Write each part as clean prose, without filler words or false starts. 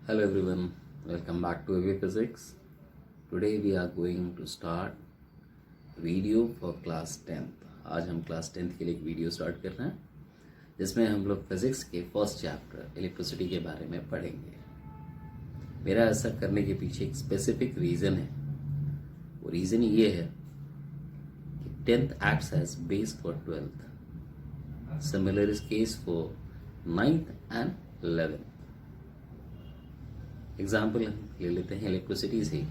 Hello everyone, welcome back to AV Physics. Today we are going to start video for class 10th. आज हम class 10th के लिए एक video start कर रहे हैं जिसमें हम लोग फिजिक्स के फर्स्ट चैप्टर इलेक्ट्रिसिटी के बारे में पढ़ेंगे। मेरा ऐसा करने के पीछे एक स्पेसिफिक रीज़न है। वो रीज़न ये है कि 10th acts as base for 12th. Similar is case for 9th and 11th. Example हम ले लेते हैं इलेक्ट्रिसिटी से।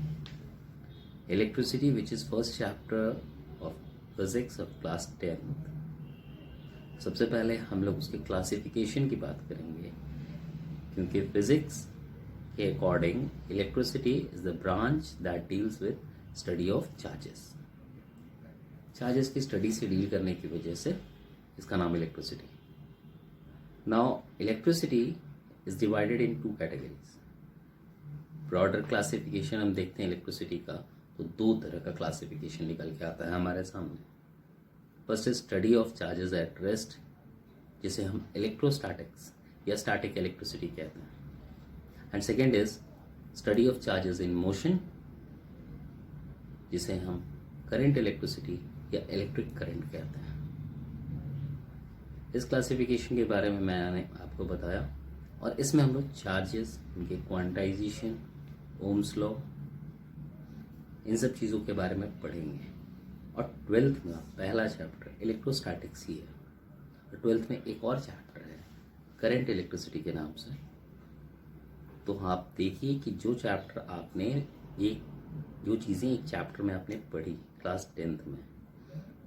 Electricity which is first chapter of physics of class 10th। सबसे पहले हम लोग उसके क्लासिफिकेशन की बात करेंगे, क्योंकि फिजिक्स के according electricity is the branch that deals with study of charges. Charges की स्टडी से डील करने की वजह से इसका नाम electricity. Now electricity is divided in 2 categories. Broader classification हम देखते हैं इलेक्ट्रिसिटी का, तो 2 तरह का क्लासिफिकेशन निकल के आता है हमारे सामने। First is study of charges at rest, जिसे हम इलेक्ट्रोस्टैटिक्स या स्टैटिक इलेक्ट्रिसिटी कहते हैं। And second is study of charges in motion, जिसे हम करंट इलेक्ट्रिसिटी या इलेक्ट्रिक करंट कहते हैं। इस क्लासिफिकेशन के बारे में मैंने आपको बताया, और इसमें हम लोग चार्जेस, उनके क्वांटाइजेशन, ओम्स लॉ, इन सब चीज़ों के बारे में पढ़ेंगे। और 12th में पहला चैप्टर इलेक्ट्रोस्टैटिक्स ही है, और 12th में एक और चैप्टर है करंट इलेक्ट्रिसिटी के नाम से। तो आप देखिए कि जो चैप्टर आपने जो चीज़ें एक चैप्टर में आपने पढ़ी क्लास 10th में,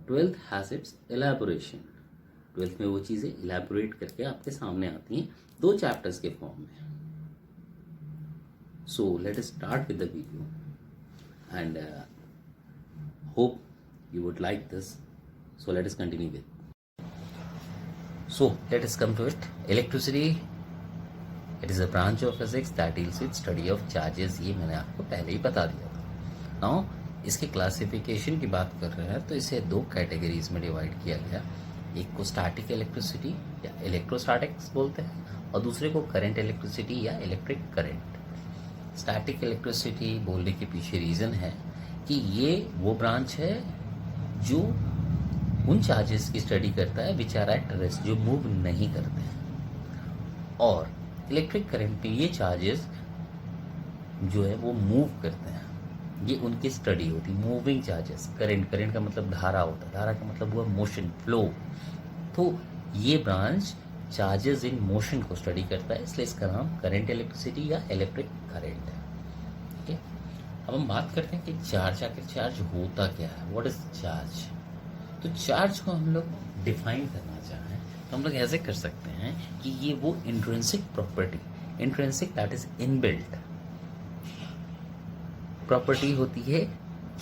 12th हैज़ इट्स एलैबोरेशन। 12th में वो चीज़ें इलेबोरेट करके आपके सामने आती हैं 2 चैप्टर्स के फॉर्म में। So let us start with the video and hope you would like this. So let us continue with. So let us come to it. Electricity, it is a branch of physics that deals with study of charges. ये मैंने आपको पहले ही बता दिया था। Now इसके classification की बात कर रहे हैं तो इसे 2 कैटेगरीज में डिवाइड किया गया। एक को स्टैटिक इलेक्ट्रिसिटी या इलेक्ट्रोस्टैटिक्स बोलते हैं, और दूसरे को करंट इलेक्ट्रिसिटी या इलेक्ट्रिक करंट। स्टैटिक इलेक्ट्रिसिटी बोलने के पीछे रीज़न है कि ये वो ब्रांच है जो उन चार्जेस की स्टडी करता है विच आर एट रेस्ट, जो मूव नहीं करते हैं। और इलेक्ट्रिक करंट में ये चार्जेस जो है वो मूव करते हैं, ये उनकी स्टडी होती है। मूविंग चार्जेस, करंट का मतलब धारा होता है, धारा का मतलब हुआ मोशन, फ्लो। तो ये ब्रांच चार्जेस इन मोशन को स्टडी करता है, इसलिए इसका नाम करंट इलेक्ट्रिसिटी या इलेक्ट्रिक करंट है। ठीक है, अब हम बात करते हैं कि चार्ज, आखिर चार्ज होता क्या है, व्हाट इज चार्ज। तो चार्ज को हम लोग डिफाइन करना चाहें तो हम लोग ऐसे कर सकते हैं कि ये वो intrinsic property, intrinsic that is inbuilt property होती है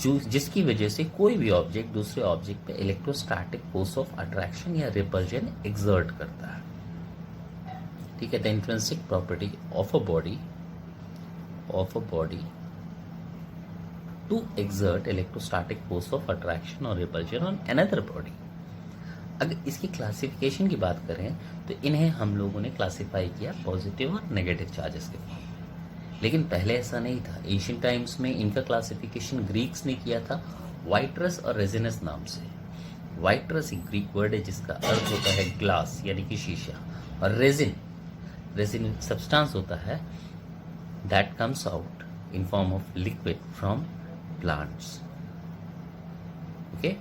जो जिसकी वजह से कोई भी ऑब्जेक्ट दूसरे ऑब्जेक्ट पे इलेक्ट्रोस्टैटिक फोर्स ऑफ अट्रैक्शन या रिपल्जन एक्सर्ट करता है। ठीक है, the intrinsic property of a body to exert electrostatic force of attraction or repulsion on another body। अगर इसकी क्लासिफिकेशन की बात करें तो इन्हें हम लोगों ने क्लासिफाई किया पॉजिटिव और नेगेटिव चार्जेस के फॉर्म में, लेकिन पहले ऐसा नहीं था। एशियन टाइम्स में इनका क्लासिफिकेशन ग्रीक्स ने किया था वाइट्रस और रेजिनस नाम से। वाइट्रस एक ग्रीक वर्ड है जिसका अर्थ होता है ग्लास यानी कि शीशा, और रेजिन सब्सटेंस होता है that comes out in form of liquid from plants। okay,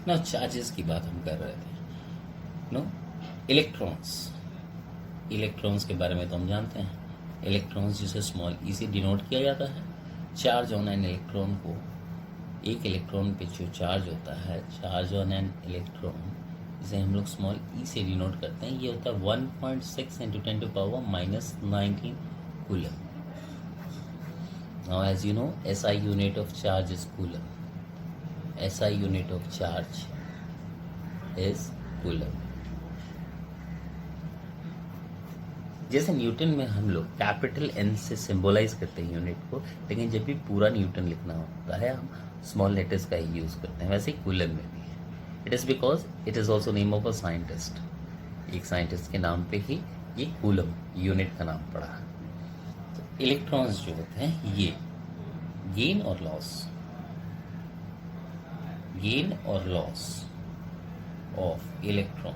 now charges की बात हम कर रहे थे। नो, इलेक्ट्रॉन्स के बारे में तो हम जानते हैं। इलेक्ट्रॉन्स जिसे स्मॉल ई से डिनोट किया जाता है। चार्ज ऑन एन इलेक्ट्रॉन को, एक इलेक्ट्रॉन पे जो चार्ज होता है, चार्ज ऑन एन इलेक्ट्रॉन, जिसे हम लोग स्मॉल ई से डिनोट करते हैं, ये होता है 1.6 × 10⁻⁻19 coulomb. Now as you know, SI unit of charge is coulomb. SI unit of charge is coulomb। जैसे न्यूटन में हम लोग कैपिटल N से सिंबलाइज करते हैं यूनिट को, लेकिन जब भी पूरा न्यूटन लिखना होता है हम स्मॉल लेटर्स का ही यूज करते हैं, वैसे ही कूलम में भी है। It is because it is also name of a scientist. एक साइंटिस्ट के नाम पे ही ये कूलम यूनिट का नाम पड़ा। तो इलेक्ट्रॉन्स जो होते हैं ये गेन और loss of electron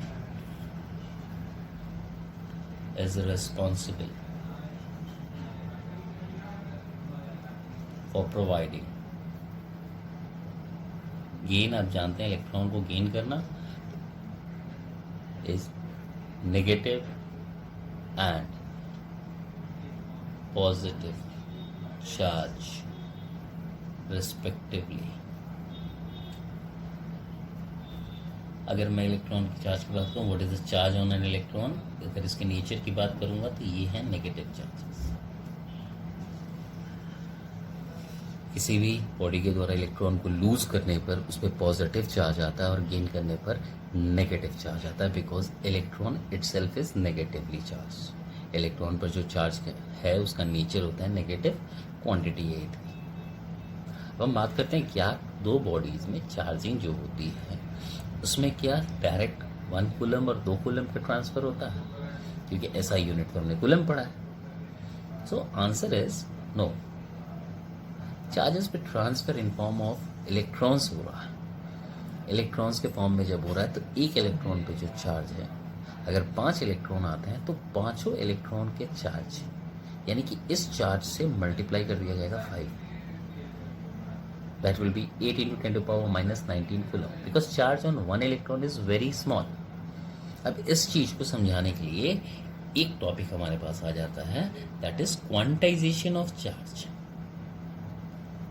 is responsible for providing gain. आप जानते हैं इलेक्ट्रॉन को गेन करना is negative and positive charge respectively. अगर मैं इलेक्ट्रॉन की चार्ज की बात करूँ, what is the charge on an electron, अगर इसके नेचर की बात करूंगा तो ये है नेगेटिव चार्जेस। किसी भी बॉडी के द्वारा इलेक्ट्रॉन को लूज करने पर उस पर पॉजिटिव चार्ज आता है और गेन करने पर नेगेटिव चार्ज आता है, because electron itself is negatively charge. Electron पर जो चार्ज है उसका नेचर होता है नेगेटिव, क्वांटिटी है इतनी। अब हम बात करते हैं क्या दो बॉडीज में चार्जिंग जो होती है उसमें क्या डायरेक्ट 1 कूलम और 2 कूलम का ट्रांसफर होता है, क्योंकि ऐसा यूनिट तो हमने कूलम पढ़ा है। So answer is no. Charges पे transfer in form of electrons हो रहा है। इलेक्ट्रॉन्स के फॉर्म में जब हो रहा है तो एक इलेक्ट्रॉन पे जो चार्ज है, अगर 5 इलेक्ट्रॉन आते हैं तो पांचों इलेक्ट्रॉन के चार्ज यानी कि इस चार्ज से मल्टीप्लाई कर दिया जाएगा 5। That will be 8 into 10 to the power minus 19 coulomb because charge on one electron is very small. अब इस चीज को समझाने के लिए एक टॉपिक हमारे पास आ जाता है, that is quantization of charge.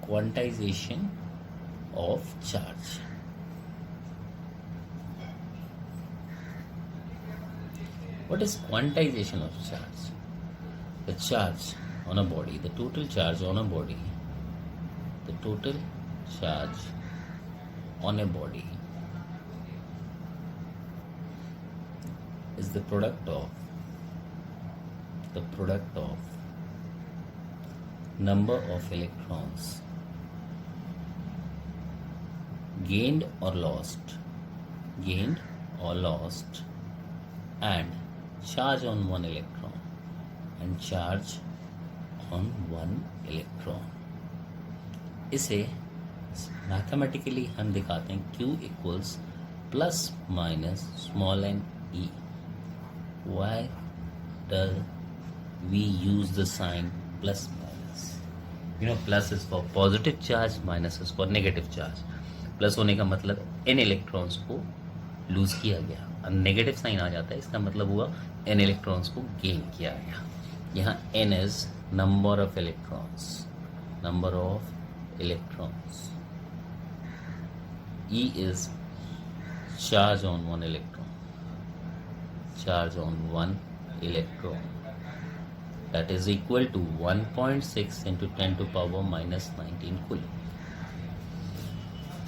Quantization of charge. What is quantization of charge? The charge on a body, the total charge on a body, the total charge on a body is the product of number of electrons gained or lost and charge on one electron and charge on one electron. इसे mathematically हम दिखाते हैं Q equals plus minus small N E. Why does we use the sign plus minus? You know, plus is for positive charge, minus is for negative charge. Plus होने का मतलब n electrons को loose किया गया, और negative sign आ जाता है, इसका मतलब हुआ n इलेक्ट्रॉन्स को गेन किया गया। यहाँ n is number of electrons, E is charge on one electron, that is equal to 1.6 into 10 to power minus 19 coulomb.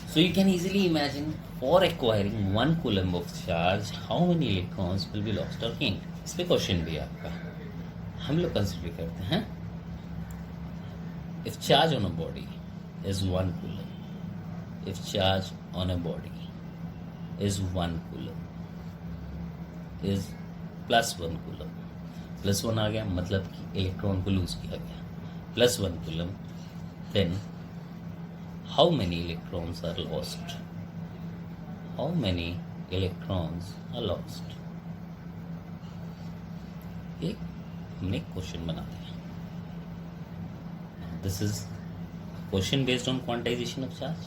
So you can easily imagine, for acquiring 1 coulomb of charge, how many electrons will be lost or gained. इस पे question भी आपका हम लोग consider करते हैं। If charge on a body is 1 coulomb, if charge on a body is 1 coulomb, is plus 1 coulomb, plus 1 आ गया मतलब कि इलेक्ट्रॉन को लूज किया गया, plus 1 coulomb, then how many electrons are lost? How many electrons are lost? एक हमने question बना दिया। This is question based on quantization of charge.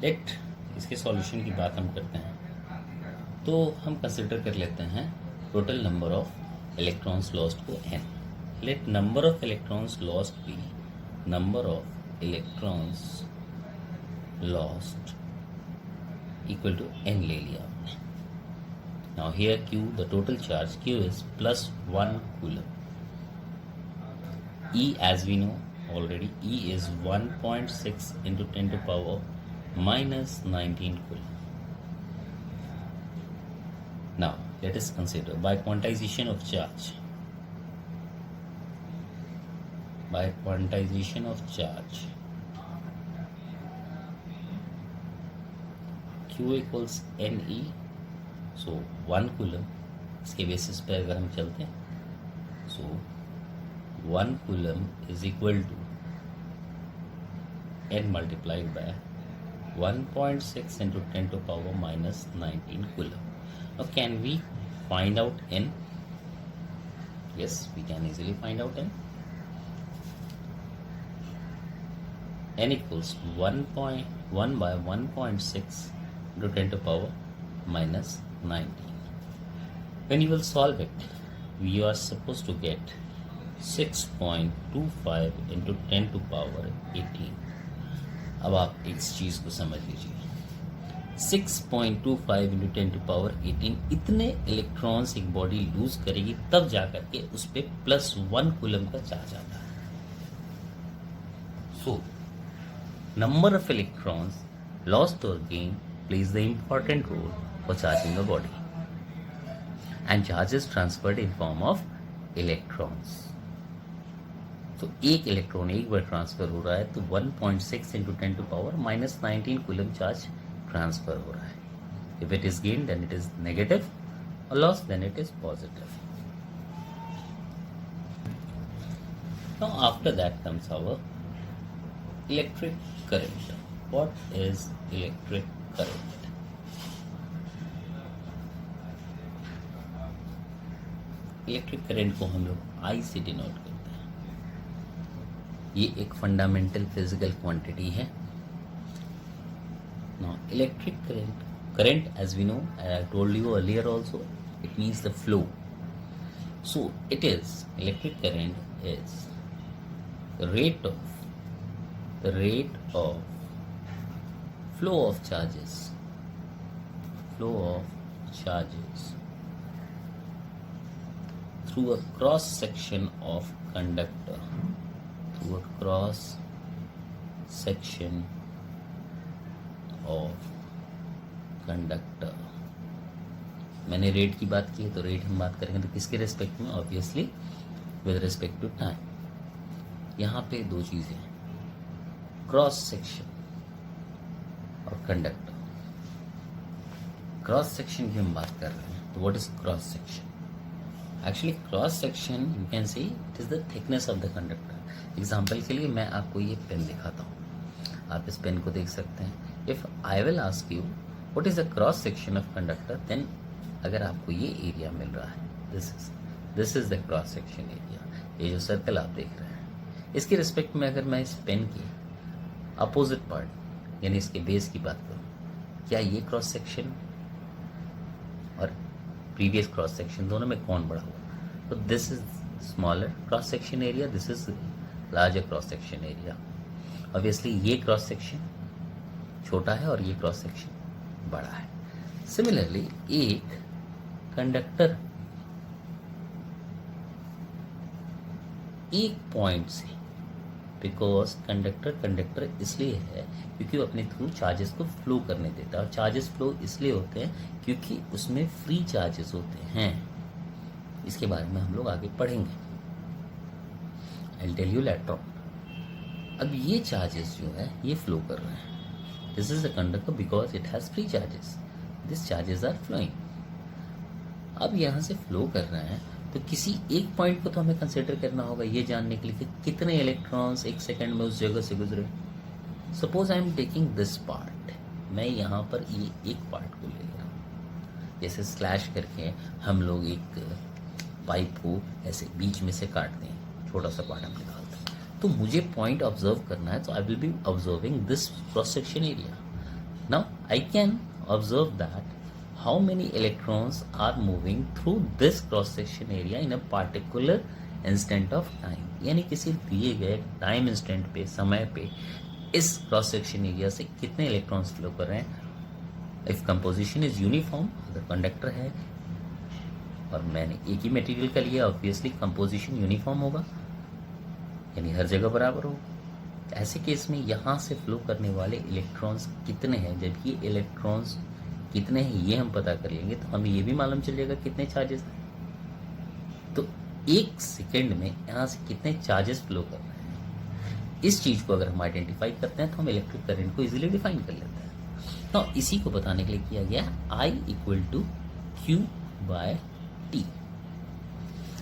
Let इसके सॉल्यूशन की बात हम करते हैं तो हम कंसिडर कर लेते हैं total number of electrons lost को n। Let number of electrons lost be number of electrons lost equal to n ले लिया हमने। Now here Q, the total charge Q is plus 1 coulomb. E, as we know already, E is 1.6 into 10 to power minus 19 coulomb. Now let us consider by quantization of charge. By quantization of charge, Q equals NE. So 1 coulomb इसके basis पे अगर हम चलते हैं, so 1 coulomb is equal to n multiplied by 1.6 into 10 to power minus 19 coulomb. Now can we find out n? Yes, we can easily find out n. N equals 1.1 by 1.6 into 10 to power minus 19. When you will solve it, we are supposed to get 6.25 into 10 to power 18. अब आप इस चीज को समझ लीजिए, 6.25 into 10 to power 18 इतने electrons एक body loose करेगी तब जाकर के उस पे +1 कूलम का चार्ज आता है. So number of electrons lost और gain plays the important role for charging the body, and charge is transferred in form of electrons. तो एक इलेक्ट्रॉन एक बार ट्रांसफर हो रहा है तो 1.6 into 10 to power minus 19 coulomb charge transfer हो रहा है. If it is gain then it is negative, और loss then it is positive. Now after that comes our electric current. What is electric current? Electric current को हम लोग आई से denote करते हैं. ये एक फंडामेंटल फिजिकल क्वांटिटी है. Now electric current as we know, I told you earlier also, it means the flow. So it is, electric current is the rate of flow of charges through a cross section of conductor. Through a cross section of conductor. मैंने rate की बात की है तो rate हम बात करेंगे तो किसके रेस्पेक्ट में? Obviously with respect to time. यहाँ पे दो चीजें हैं, क्रॉस सेक्शन और कंडक्टर. क्रॉस सेक्शन की हम बात कर रहे हैं तो what is cross section? Actually cross section you can see it is the thickness of the conductor. Example के लिए मैं आपको ये पेन दिखाता हूँ, आप इस पेन को देख सकते हैं. If I will ask you what is the cross section of conductor, then अगर आपको ये एरिया मिल रहा है, this is the cross section area. ये जो सर्कल आप देख रहे हैं, इसके रिस्पेक्ट में अगर मैं इस पेन के अपोजिट पार्ट यानी इसके बेस की बात करूँ, क्या ये क्रॉस सेक्शन और प्रीवियस क्रॉस सेक्शन दोनों में कौन बड़ा हुआ? तो this is smaller cross section area, this is larger cross section area. Obviously ये क्रॉस सेक्शन छोटा है और ये क्रॉस सेक्शन बड़ा है. सिमिलरली एक कंडक्टर एक पॉइंट से, बिकॉज कंडक्टर इसलिए है क्योंकि वो अपने थ्रू चार्जेस को फ्लो करने देता है, और चार्जेस फ्लो इसलिए होते हैं क्योंकि उसमें फ्री चार्जेस होते हैं. इसके बारे में हम लोग आगे पढ़ेंगे. I'll tell you later on. अब ये चार्जेस जो है ये फ्लो कर रहे हैं. This is a conductor because it has free charges. This charges are flowing. अब यहाँ से फ्लो कर रहे हैं तो किसी एक पॉइंट को तो हमें कंसिडर करना होगा ये जानने के लिए कि कितने इलेक्ट्रॉन्स एक सेकंड में उस जगह से गुजरे. Suppose I am taking this part, मैं यहाँ पर ये एक पार्ट को ले रहा हूँ. जैसे स्लैश करके हम लोग एक पाइप को ऐसे बीच में से काटते हैं, छोटा सा पार्ट हम निकालते हैं. तो मुझे पॉइंट ऑब्जर्व करना है, तो I will be observing this cross section area. Now I can observe that how many electrons are moving through this cross section area in a particular instant of time. यानी किसी दिए गए time instant पे, समय पे इस cross section area से कितने इलेक्ट्रॉन्स फ्लो कर रहे हैं. इफ कंपोजिशन इज यूनिफॉर्म, अगर कंडक्टर है और मैंने एक ही मटेरियल का लिया, ऑब्वियसली कंपोजिशन यूनिफॉर्म होगा यानी हर जगह बराबर होगा. ऐसे केस में यहाँ से फ्लो करने वाले इलेक्ट्रॉन्स कितने हैं, जब ये इलेक्ट्रॉन्स कितने हैं ये हम पता कर लेंगे तो हमें ये भी मालूम चल जाएगा कितने चार्जेस हैं. तो एक सेकेंड में यहाँ से कितने चार्जेस फ्लो कर रहे हैं, इस चीज को अगर हम आइडेंटिफाई करते हैं तो हम इलेक्ट्रिक करंट को इजीली डिफाइन कर लेते हैं. तो इसी को बताने के लिए किया गया I equal to Q by T.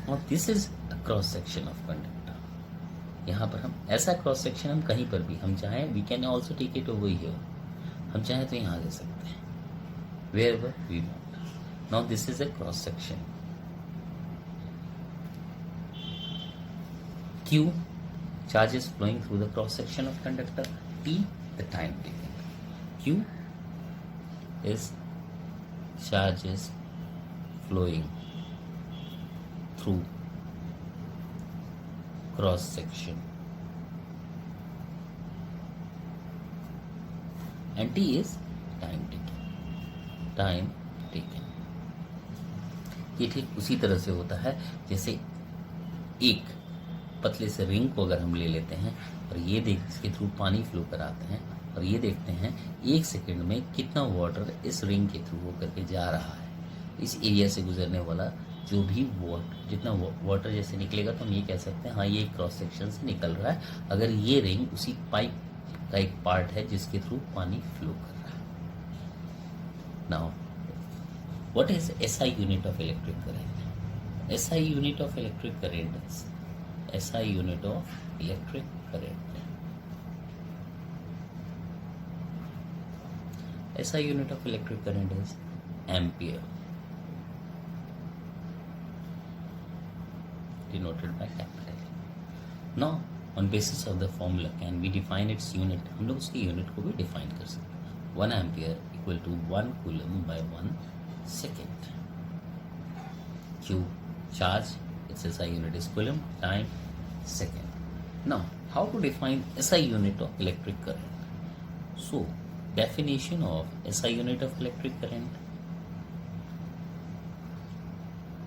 और this is a cross section of conductor. यहाँ पर हम ऐसा क्रॉस सेक्शन हम कहीं पर भी हम चाहें, we can also take it over here, हम चाहें तो यहाँ ले सकते हैं, wherever we want. Now this is a cross section. Q, charges flowing through the cross section of conductor. T, the time taken. Q is charges flowing through cross section, and T is time taken. Time taken. ये ठीक उसी तरह से होता है जैसे एक पतले से रिंग को अगर हम ले लेते हैं और ये देख इसके थ्रू पानी फ्लो कराते हैं और ये देखते हैं 1 सेकंड में कितना वाटर इस रिंग के थ्रू होकर के जा रहा है, इस एरिया से गुजरने वाला जो भी वाटर, जितना वाटर जैसे निकलेगा तो हम ये कह सकते हैं हाँ ये क्रोस सेक्शन से निकल रहा है, अगर ये रिंग उसी पाइप का एक पार्ट है जिसके थ्रू पानी फ्लो कर रहा है। Now what is SI unit of electric current? SI unit of electric current is SI unit of electric current. SI unit of electric current is ampere, denoted by capital. Now, on basis of the formula, can we define its unit? हम लोग उसकी unit को भी define कर सकते हैं. 1 ampere equal to 1 coulomb by 1 second. Q, charge, its SI unit is coulomb, time, second. Now, how to define SI unit of electric current? So, definition of SI unit of electric current.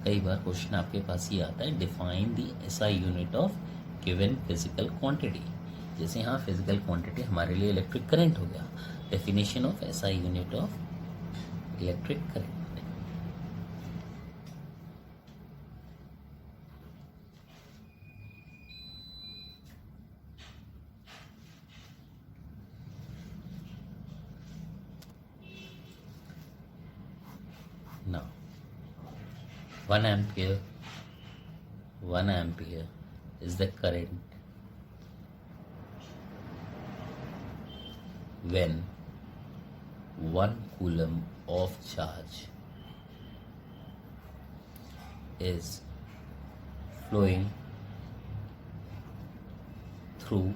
कई बार question आपके पास ही आता है, define the SI unit of given physical quantity. जैसे यहाँ physical quantity हमारे लिए electric current हो गया। Definition of SI unit of electric current. Now, 1 ampere is the current when 1 coulomb of charge is flowing through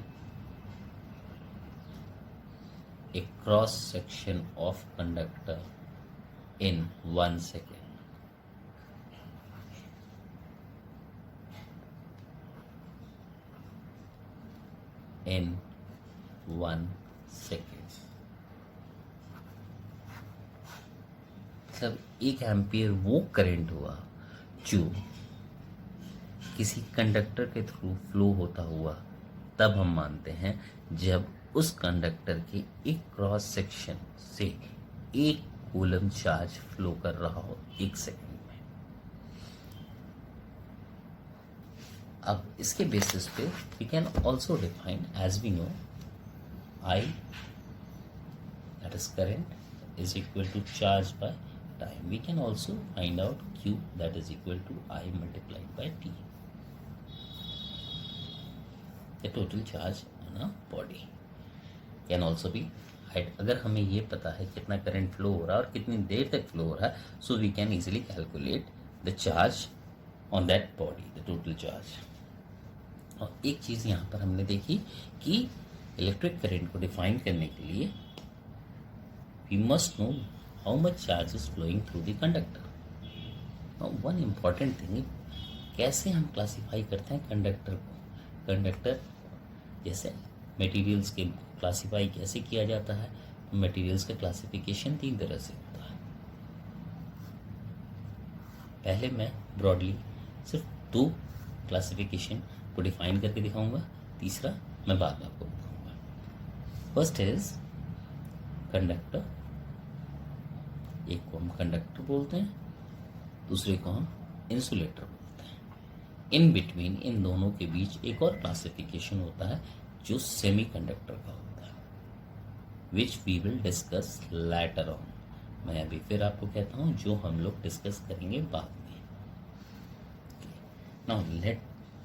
a cross section of conductor in 1 second. In 1 second. मतलब 1 ampere वो current हुआ जो किसी conductor के through flow होता हुआ, तब हम मानते हैं जब उस कंडक्टर के एक क्रॉस सेक्शन से 1 कूलम चार्ज फ्लो कर रहा हो 1 सेकंड में। अब इसके बेसिस पे we can also define, as we know, I, that is current, is equal to charge by time. We can also find out Q, that is equal to I multiplied by T, the total charge on a body. Can also be, अगर हमें ये पता है कितना current flow हो रहा है और कितनी देर तक फ्लो हो रहा है, so we can easily calculate the charge on that body, the total charge. और एक चीज़ यहाँ पर हमने देखी कि इलेक्ट्रिक करंट को डिफाइन करने के लिए we must know how much charge is flowing through the conductor. One important thing, कैसे हम क्लासीफाई करते हैं कंडक्टर को। कंडक्टर जैसे मटेरियल्स के क्लासीफाई कैसे किया जाता है, मटेरियल्स का क्लासिफिकेशन 3 तरह से होता है। पहले मैं ब्रॉडली सिर्फ 2 क्लासिफिकेशन को डिफाइन करके दिखाऊंगा, तीसरा मैं बाद में आपको बताऊंगा। फर्स्ट इज कंडक्टर, एक को हम कंडक्टर बोलते हैं, दूसरे को हम इंसुलेटर बोलते हैं। इन बिटवीन, इन दोनों के बीच एक और क्लासिफिकेशन होता है जो सेमी कंडक्टर का होता है, which we will discuss later on. मैं अभी फिर आपको कहता हूँ जो हम लोग डिस्कस करेंगे बाद में। Now let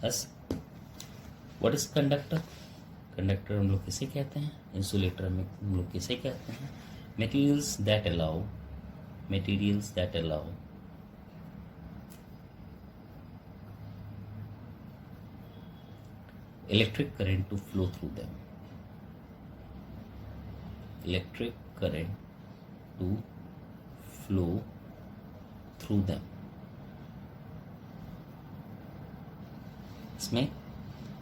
us, what is conductor? Conductor हम लोग किसे कहते हैं? इंसुलेटर में हम लोग किसे कहते हैं? Materials that allow electric current to flow through them. Electric current to flow through them. इसमें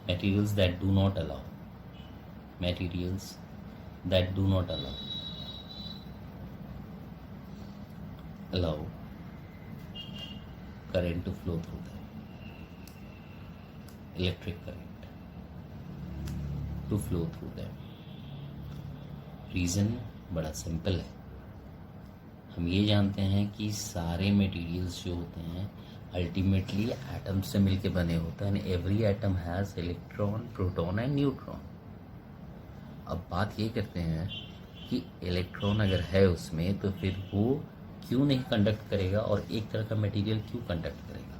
materials that do not allow current to flow through them. Electric current to flow through them. Reason बड़ा simple है. हम ये जानते हैं कि सारे materials जो होते हैं अल्टीमेटली एटम से मिलके बने होते हैं. Every atom has electron, proton and neutron. अब बात ये करते हैं कि इलेक्ट्रॉन अगर है उसमें तो फिर वो क्यों नहीं कंडक्ट करेगा और एक तरह का मटेरियल क्यों कंडक्ट करेगा.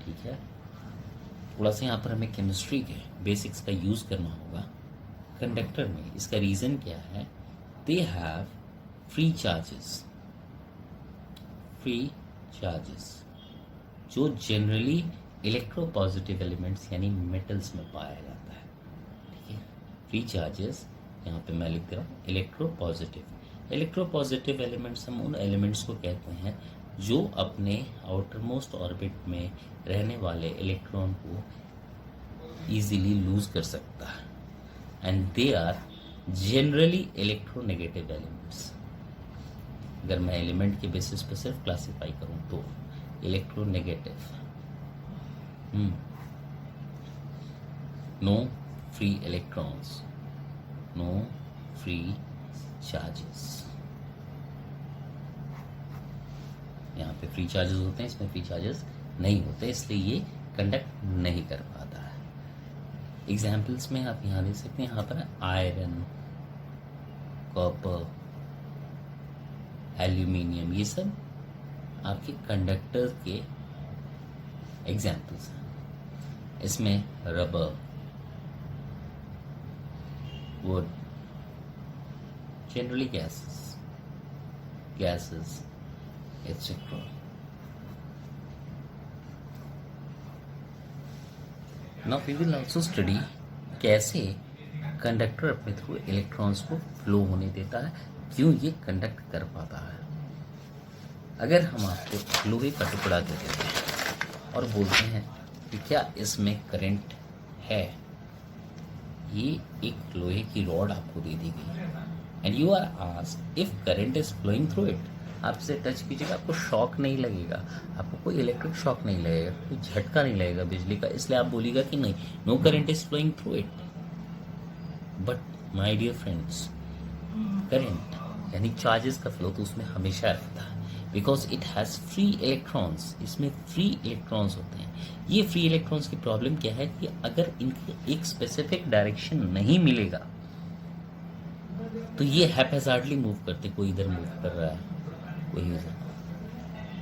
ठीक है, थोड़ा सा यहाँ पर हमें केमिस्ट्री के बेसिक्स का यूज़ करना होगा. कंडक्टर में इसका रीज़न क्या है? दे हैव फ्री चार्जेस जो जनरली इलेक्ट्रोपॉजिटिव एलिमेंट्स यानी मेटल्स में पाया जाता है. ठीक है, फ्री चार्जेस यहाँ पे मैं लिख दे रहा हूँ इलेक्ट्रोपॉजिटिव एलिमेंट्स. हम उन एलिमेंट्स को कहते हैं जो अपने आउटर मोस्ट ऑर्बिट में रहने वाले इलेक्ट्रॉन को इजीली लूज कर सकता है. And they are generally electronegative elements. अगर मैं एलिमेंट के बेसिस पर सिर्फ क्लासिफाई करूं तो electronegative, no free electrons, no free charges. यहाँ पे फ्री चार्जेस होते हैं, इसमें फ्री चार्जेस नहीं होते, इसलिए ये कंडक्ट नहीं कर पाता है. एग्जाम्पल्स में आप यहाँ देख सकते हैं, यहाँ पर आयरन, कॉपर, एल्यूमिनियम, ये सब आपके कंडक्टर के एग्जाम्पल्स हैं. इसमें rubber, would, generally gases etc. Now we will also study कैसे कंडक्टर अपने थ्रू इलेक्ट्रॉन्स को फ्लो होने देता है, क्यों ये कंडक्ट कर पाता है. अगर हम आपको लोहे का टुकड़ा दे देते हैं और बोलते हैं कि क्या इसमें करंट है, ये एक लोहे की रॉड आपको दे दी गई and you are asked if current is flowing through it. आपसे टच कीजिएगा, आपको शॉक नहीं लगेगा, आपको कोई इलेक्ट्रिक शॉक नहीं लगेगा, कोई झटका नहीं लगेगा बिजली का, इसलिए आप बोलिएगा कि नहीं, no current is flowing through it. But my dear friends, current यानी चार्जेस का फ्लो तो उसमें हमेशा रहता है, because it has free electrons. इसमें फ्री इलेक्ट्रॉन्स होते हैं. ये फ्री इलेक्ट्रॉन्स की प्रॉब्लम क्या है कि अगर इनके एक स्पेसिफिक डायरेक्शन नहीं मिलेगा तो ये हैप्पैज़ार्डली मूव करते, कोई इधर मूव कर रहा है, कोई इधर.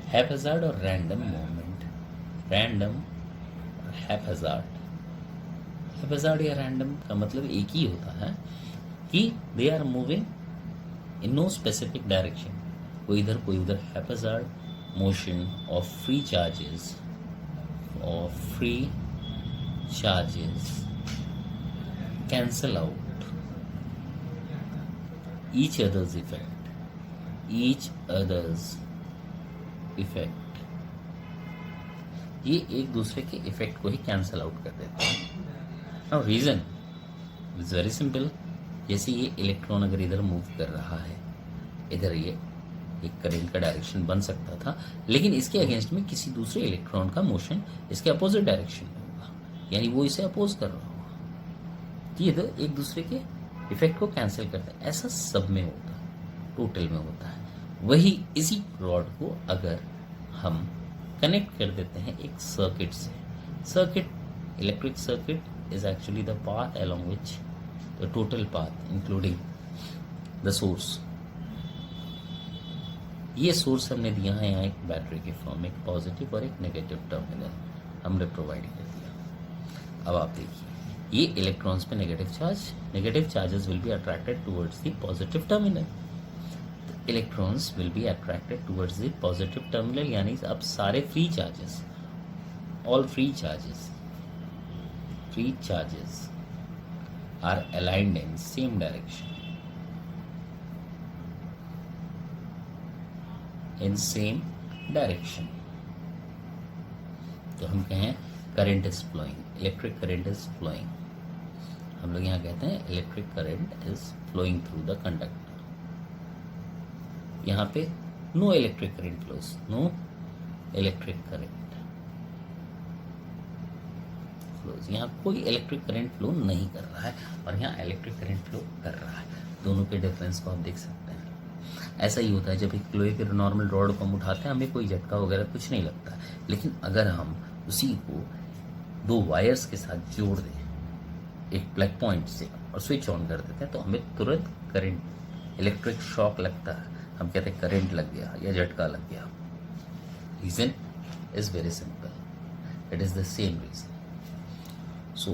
हैप्पैज़ार्ड और रैंडम मूवमेंट, रैंडम और हैप्पैज़ार्ड या रैंडम का मतलब एक ही होता है कि they are moving in no specific direction, कोई इधर कोई उधर. Haphazard motion of free charges cancel out each other's effect. ये एक दूसरे के इफेक्ट को ही कैंसल आउट कर देते हैं. Now reason is very simple. जैसे ये इलेक्ट्रॉन अगर इधर मूव कर रहा है, इधर ये एक करंट का डायरेक्शन बन सकता था, लेकिन इसके अगेंस्ट में किसी दूसरे इलेक्ट्रॉन का मोशन इसके अपोजिट डायरेक्शन में होगा, यानी वो इसे अपोज कर रहा होगा. ये तो एक दूसरे के इफेक्ट को कैंसिल करते हैं. ऐसा सब में होता है, टोटल में होता है. वही इसी रॉड को अगर हम कनेक्ट कर देते हैं एक सर्किट से, circuit, electric circuit is actually the path along which the total path including the source. ये सोर्स हमने दिया है यहाँ एक बैटरी के फॉर्म में, एक पॉजिटिव और एक नेगेटिव टर्मिनल. हमने प्रोवाइड कर दिया। अब आप देखिए, ये इलेक्ट्रॉन्स पे negative charges will be attracted towards the positive terminal. Electrons will be attracted towards the positive terminal, यानी अब सारे free charges are aligned in same direction, तो हम कहें current is flowing, electric current is flowing. हम लोग यहाँ कहते हैं electric current is flowing through the conductor. यहाँ पे नो इलेक्ट्रिक करंट फ्लोज, यहाँ कोई इलेक्ट्रिक करंट फ्लो नहीं कर रहा है और यहाँ इलेक्ट्रिक करंट फ्लो कर रहा है। दोनों के डिफरेंस को आप देख सकते हैं। ऐसा ही होता है जब एक लोहे के नॉर्मल रॉड को हम उठाते हैं, हमें कोई झटका वगैरह कुछ नहीं लगता, लेकिन अगर हम उसी को दो वायर्स के साथ जोड़ दें एक प्लग पॉइंट से और स्विच ऑन कर देते हैं तो हमें तुरंत करंट, इलेक्ट्रिक शॉक लगता है। हम कहते हैं करंट लग गया या झटका लग गया। Reason is very simple, it is the same reason. So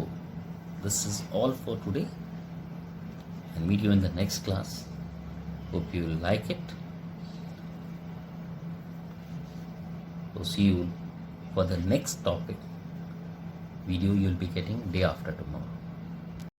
this is all for today, and meet you in the next class. Hope you will like it. So see you for the next topic video. You will be getting day after tomorrow.